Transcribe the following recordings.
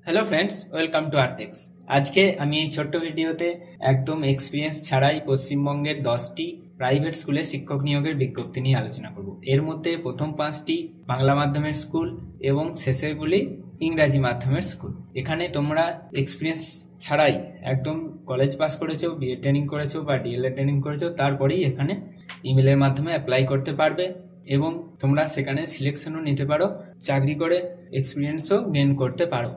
Hello friends, welcome to আর্থেক্স। আজকে আমি এই ছোট্ট ভিডিওতে একদম এক্সপিরিয়েন্স ছাড়াই পশ্চিমবঙ্গের 10টি প্রাইভেট স্কুলে শিক্ষক নিয়োগের বিজ্ঞপ্তি নিয়ে আলোচনা করব। এর মধ্যে প্রথম 5টি বাংলা মাধ্যমের স্কুল এবং শেষেরগুলি ইংরাজি মাধ্যমের স্কুল। এখানে তোমরা এক্সপিরিয়েন্স ছাড়াই একদম কলেজ পাস করেছো, বিএ ট্রেনিং করেছো বা ডিএলএড ট্রেনিং করেছো, তারপরেই এখানে ইমেলের মাধ্যমে অ্যাপ্লাই করতে পারবে এবং তোমরা সেখানে সিলেকশনও নিতে পারো, চাকরি করে এক্সপিরিয়েন্সও গেইন করতে পারো,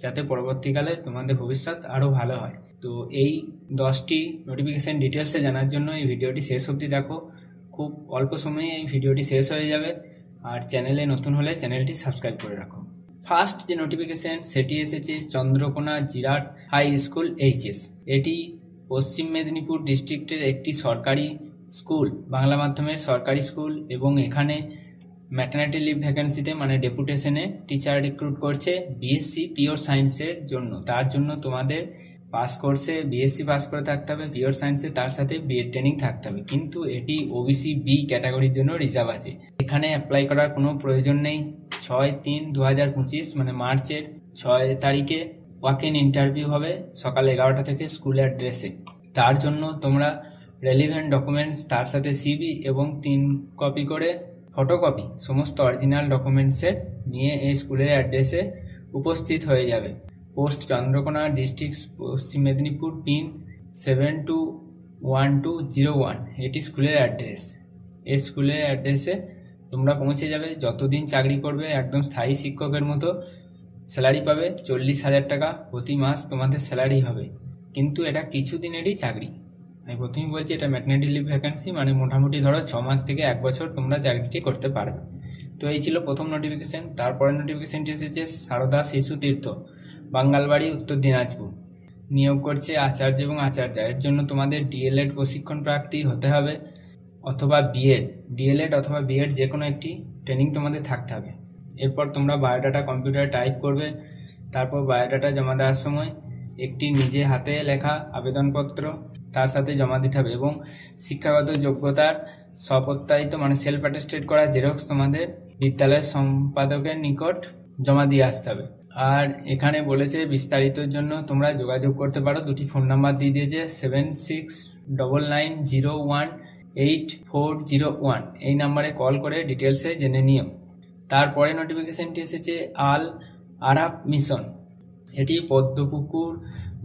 যাতে পরবর্তীকালে তোমাদের ভবিষ্যৎ আরও ভালো হয়। তো এই 10টি নোটিফিকেশান ডিটেলসে জানার জন্য এই ভিডিওটি শেষ অবধি দেখো। খুব অল্প সময়ে এই ভিডিওটি শেষ হয়ে যাবে। আর চ্যানেলে নতুন হলে চ্যানেলটি সাবস্ক্রাইব করে রাখো। ফার্স্ট যে নোটিফিকেশান সেটি এসেছে Chandrakona Jirat high school HS. এটি পশ্চিম মেদিনীপুর ডিস্ট্রিক্টের একটি সরকারি স্কুল, বাংলা মাধ্যমের সরকারি স্কুল, এবং এখানে ম্যাটারনিটি লিভ ভ্যাকেন্সিতে মানে ডেপুটেশনে টিচার রিক্রুট করছে বিএসসি পিওর সায়েন্সের জন্য। তার জন্য তোমাদের পাস কোর্সে বিএসসি পাস করে থাকতে হবে পিওর সায়েন্সে, তার সাথে বিএড ট্রেনিং থাকতে হবে। কিন্তু এটি ওবিসি বি ক্যাটাগরির জন্য রিজার্ভ আছে। এখানে অ্যাপ্লাই করার কোনো প্রয়োজন নেই। 6-3-2025 মানে মার্চের 6 তারিখে ওয়াক ইন ইন্টারভিউ হবে সকাল 11টা থেকে স্কুল অ্যাড্রেসে। তার জন্য তোমরা রেলিভেন্ট ডকুমেন্টস, তার সাথে সিভি এবং 3 কপি করে ফটোকপি সমস্ত অরিজিনাল ডকুমেন্টসের নিয়ে এই স্কুলের অ্যাড্রেসে উপস্থিত হয়ে যাবে। পোস্ট চন্দ্রকোনা ডিস্ট্রিক্ট, পশ্চিম মেদিনীপুর, পিন 721201। এটি স্কুলের অ্যাড্রেস। এই স্কুলের অ্যাড্রেসে তোমরা পৌঁছে যাবে। যতদিন চাকরি করবে একদম স্থায়ী শিক্ষকের মতো স্যালারি পাবে। 40,000 টাকা প্রতি মাস তোমাদের স্যালারি হবে। কিন্তু এটা কিছু দিনেরই চাকরি। আমি প্রথমেই বলছি এটা ম্যাটারনিটি লিভ ভ্যাকেন্সি, মানে মোটামুটি ধরো 6 মাস থেকে 1 বছর তোমরা চাকরিটি করতে পারবে। তো এই ছিল প্রথম নোটিফিকেশান। তারপরে নোটিফিকেশানটি এসেছে সারদা শিশু তীর্থ, বাঙ্গালবাড়ি, উত্তর দিনাজপুর। নিয়োগ করছে আচার্য এবং আচার্যা। এর জন্য তোমাদের ডিএলএড প্রশিক্ষণ প্রার্থী হতে হবে অথবা বিএড, ডিএলএড অথবা বিএড যে কোনো একটি ট্রেনিং তোমাদের থাকতে হবে। এরপর তোমরা বায়োডাটা কম্পিউটারে টাইপ করবে। তারপর বায়োডাটা জমা দেওয়ার সময় একটি নিজে হাতে লেখা আবেদনপত্র তার সাথে জমা দিতে হবে এবং শিক্ষাগত যোগ্যতার স্বপ্রত্যায়িত মানে সেলফ অ্যাটেস্টেড করা জেরক্স তোমাদের বিদ্যালয়ের সম্পাদকের নিকট জমা দিয়ে আসতে হবে। আর এখানে বলেছে বিস্তারিতর জন্য তোমরা যোগাযোগ করতে পারো। 2টি ফোন নাম্বার দিয়ে দিয়েছে, 7699018401। এই নাম্বারে কল করে ডিটেলসে জেনে নিও। তারপরে নোটিফিকেশানটি এসেছে আল আরাফ মিশন। এটি পদ্মপুকুর,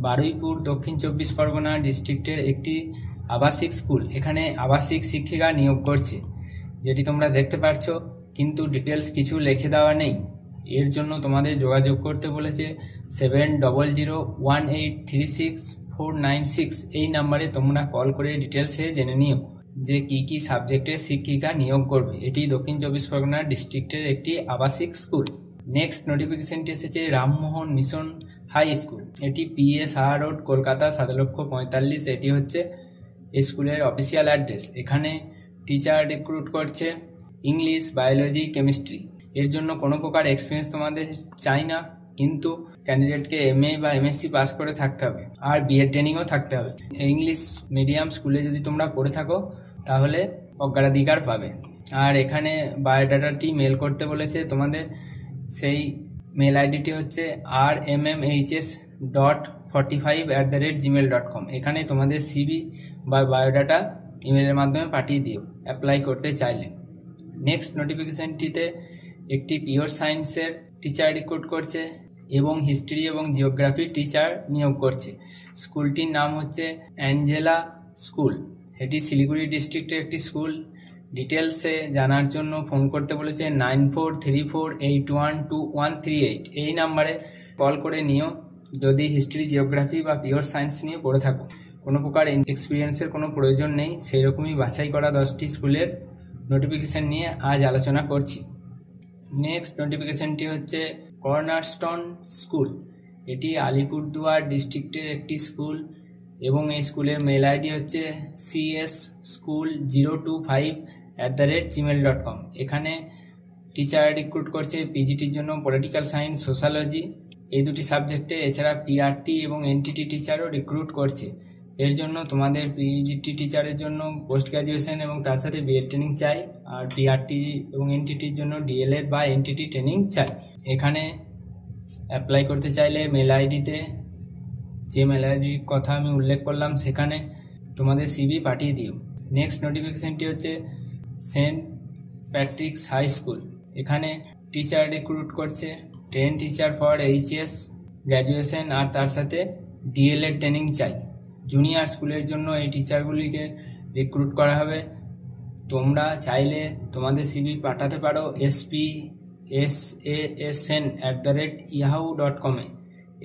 বারুইপুর, দক্ষিণ 24 পরগনা ডিস্ট্রিক্টের একটি আবাসিক স্কুল। এখানে আবাসিক শিক্ষিকা নিয়োগ করছে, যেটি তোমরা দেখতে পাচ্ছ, কিন্তু ডিটেলস কিছু লিখে দেওয়া নেই। এর জন্য তোমাদের যোগাযোগ করতে বলেছে 7001836496। এই নাম্বারে তোমরা কল করে ডিটেলসে জেনে নিও যে কি কি সাবজেক্টের শিক্ষিকা নিয়োগ করবে। এটি দক্ষিণ 24 পরগনা ডিস্ট্রিক্টের একটি আবাসিক স্কুল। নেক্সট নোটিফিকেশানটি এসেছে রামমোহন মিশন হাই স্কুল। এটি পিএসআর রোড, কলকাতা 7,45,000। এটি হচ্ছে স্কুলের অফিসিয়াল অ্যাড্রেস। এখানে টিচার রিক্রুট করছে ইংলিশ, বায়োলজি, কেমিস্ট্রি। এর জন্য কোনো প্রকার এক্সপিরিয়েন্স তোমাদের চাই না, কিন্তু ক্যান্ডিডেটকে এমএ বা এমএসসি পাস করে থাকতে হবে আর বিএড ট্রেনিংও থাকতে হবে। ইংলিশ মিডিয়াম স্কুলে যদি তোমরা পড়ে থাকো তাহলে অগ্রাধিকার পাবে। আর এখানে বায়োডাটাটি মেল করতে বলেছে তোমাদের। সেই মেল আইডিটি হচ্ছে rmmhs.45@gmail.com। এখানে তোমাদের সিভি বা বায়োডাটা ইমেলের মাধ্যমে পাঠিয়ে দিও অ্যাপ্লাই করতে চাইলে। নেক্সট নোটিফিকেশানটিতে একটি পিওর সায়েন্সের টিচার রিক্রুট করছে এবং হিস্ট্রি এবং জিওগ্রাফির টিচার নিয়োগ করছে। স্কুলটির নাম হচ্ছে অ্যাঞ্জেলা স্কুল। এটি শিলিগুড়ি ডিস্ট্রিক্টের একটি স্কুল। ডিটেলসে জানার জন্য ফোন করতে বলেছে 9434812138। এই নাম্বারে কল করে নিও যদি হিস্ট্রি, জিওগ্রাফি বা পিওর সায়েন্স নিয়ে পড়ে থাকো। কোনো প্রকার এক্সপিরিয়েন্সের কোনো প্রয়োজন নেই। সেই রকমই বাছাই করা 10টি স্কুলের নোটিফিকেশান নিয়ে আজ আলোচনা করছি। নেক্সট নোটিফিকেশানটি হচ্ছে কর্নারস্টোন স্কুল। এটি আলিপুরদুয়ার ডিস্ট্রিক্টের একটি স্কুল এবং এই স্কুলের মেল আইডি হচ্ছে cschool025@gmail.com। এখানে টিচার রিক্রুট করছে পিজিটির জন্য পলিটিক্যাল সায়েন্স, সোশ্যালজি, এই 2টি সাবজেক্টে। এছাড়া পিআরটি এবং এনটিটি টিচারও রিক্রুট করছে। এর জন্য তোমাদের পিজিটি টিচারের জন্য পোস্ট গ্র্যাজুয়েশন এবং তার সাথে বিএড ট্রেনিং চাই, আর পিআরটি এবং এনটিটির জন্য ডিএলএড বা এনটিটি ট্রেনিং চাই। এখানে অ্যাপ্লাই করতে চাইলে মেল আইডিতে, যে মেল আইডির কথা আমি উল্লেখ করলাম, সেখানে তোমাদের সিভি পাঠিয়ে দিও। নেক্সট নোটিফিকেশনটি হচ্ছে সেন্ট প্যাট্রিকস হাই স্কুল। এখানে টিচার রিক্রুট করছে, train teacher for HS graduation, আর তার সাথে ডিএলএড ট্রেনিং চাই। জুনিয়র স্কুলের জন্য এই টিচারগুলিকে রিক্রুট করা হবে। তোমরা চাইলে তোমাদের সিভি পাঠাতে পারো spsasan@yahoo.com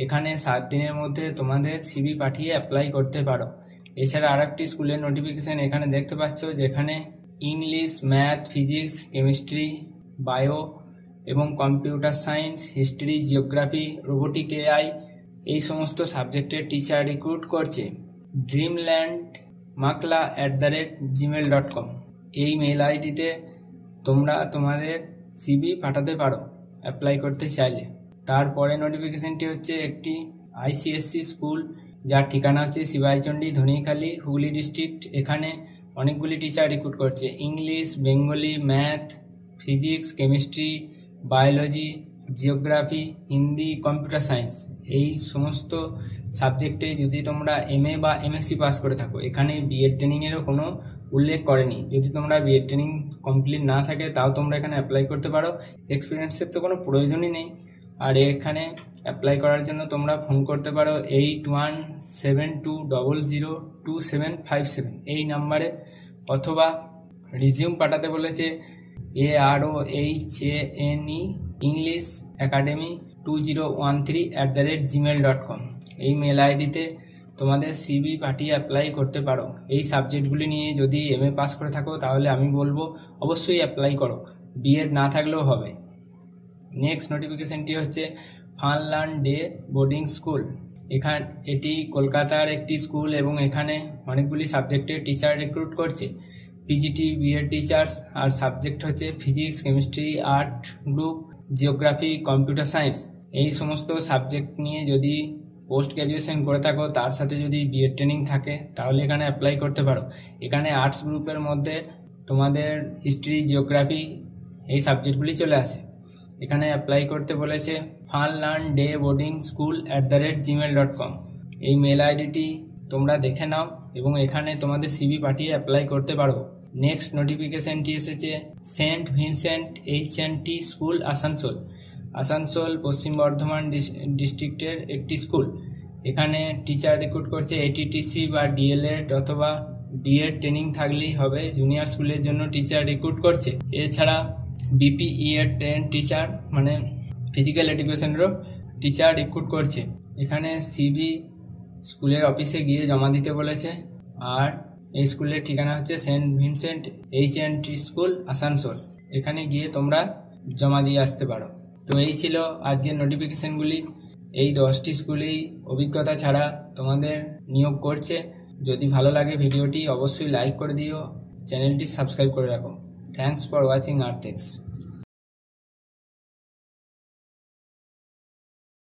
এখানে 7 দিনের মধ্যে তোমাদের সিভি পাঠিয়ে অ্যাপ্লাই করতে পারো। এছাড়া আরেকটি স্কুলের নোটিফিকেশন এখানে দেখতে পাচ্ছ, যেখানে English, math, physics, chemistry, bio এবং computer science, history, geography, robotic, AI এই সমস্ত সাবজেক্টের টিচার রিক্রুট করছে। dreamlandmakla@gmail.com এই মেল আইডিতে তোমরা তোমাদের সিভি পাঠাতে পারো অ্যাপ্লাই করতে চাইলে। তারপরে নোটিফিকেশনটি হচ্ছে একটি আইসিএসসি স্কুল, যার ঠিকানা হচ্ছে শিবাইচন্ডী, ধনিখালি, হুগলি ডিস্ট্রিক্ট। এখানে অনেকগুলি টিচার রিক্রুট করছে। English, Bengali, math, physics, chemistry, biology, geography, Hindi, computer science এই সমস্ত সাবজেক্টে যদি তোমরা এমএ বা এমএসসি পাস করে থাকো, এখানে বিএড ট্রেনিংয়েরও কোনো উল্লেখ করেনি। যদি তোমরা বিএড ট্রেনিং কমপ্লিট না থাকে তাও তোমরা এখানে অ্যাপ্লাই করতে পারো। এক্সপিরিয়েন্সের তো কোনো প্রয়োজনই নেই। আর এখানে অ্যাপ্লাই করার জন্য তোমরা ফোন করতে পারো 8172002757 এই নাম্বারে, অথবা রিজিউম পাঠাতে বলেছে AROHANE English Academy 2013@gmail.com এই মেল আইডিতে তোমাদের সিভি পাঠিয়ে অ্যাপ্লাই করতে পারো। এই সাবজেক্টগুলি নিয়ে যদি এমএ পাস করে থাকো তাহলে আমি বলবো অবশ্যই অ্যাপ্লাই করো, বিএড না থাকলেও হবে। নেক্সট নোটিফিকেশনটি হচ্ছে ফানল্যান্ড ডে বোর্ডিং স্কুল। এটি কলকাতার একটি স্কুল এবং এখানে অনেকগুলি সাবজেক্টের টিচার রিক্রুট করছে। পিজিটি, বিএড টিচার্স, আর সাবজেক্ট হচ্ছে physics, chemistry, art group, geography, computer science এই সমস্ত সাবজেক্ট নিয়ে যদি পোস্ট গ্র্যাজুয়েশন করে থাকো, তার সাথে যদি বিএড ট্রেনিং থাকে তাহলে এখানে অ্যাপ্লাই করতে পারো। এখানে আর্টস গ্রুপের মধ্যে তোমাদের হিস্ট্রি, জিওগ্রাফি এই সাবজেক্টগুলি চলে আসে। এখানে অ্যাপ্লাই করতে বলেছে funlearndaybodingschool@gmail.com এই মেল আইডিটি তোমরা দেখে নাও এবং এখানে তোমাদের সিভি পাঠিয়ে অ্যাপ্লাই করতে পারো। নেক্সট নোটিফিকেশনটি এসেছে Saint Vincent HNT school, Asansol. Asansol পশ্চিম বর্ধমান ডিস্ট্রিক্টের একটি স্কুল। এখানে টিচার রিক্রুট করছে। এটিটিসি বা ডিএলএড অথবা বিএড ট্রেনিং থাকলেই হবে। জুনিয়র স্কুলের জন্য টিচার রিক্রুট করছে। এছাড়া বিপিই এর ট্রেন টিচার মানে ফিজিক্যাল এডুকেশনেরও টিচার রিক্রুট করছে। এখানে সিভি স্কুলের অফিসে গিয়ে জমা দিতে বলেছে। আর এই স্কুলের ঠিকানা হচ্ছে Saint Vincent HNT school, Asansol. এখানে গিয়ে তোমরা জমা দিয়ে আসতে পারো। তো এই ছিল আজকের নোটিফিকেশনগুলি। এই 10টি স্কুলেই অভিজ্ঞতা ছাড়া তোমাদের নিয়োগ করছে। যদি ভালো লাগে ভিডিওটি অবশ্যই লাইক করে দিও, চ্যানেলটি সাবস্ক্রাইব করে রাখো। Thanks for watching আর্থেক্স।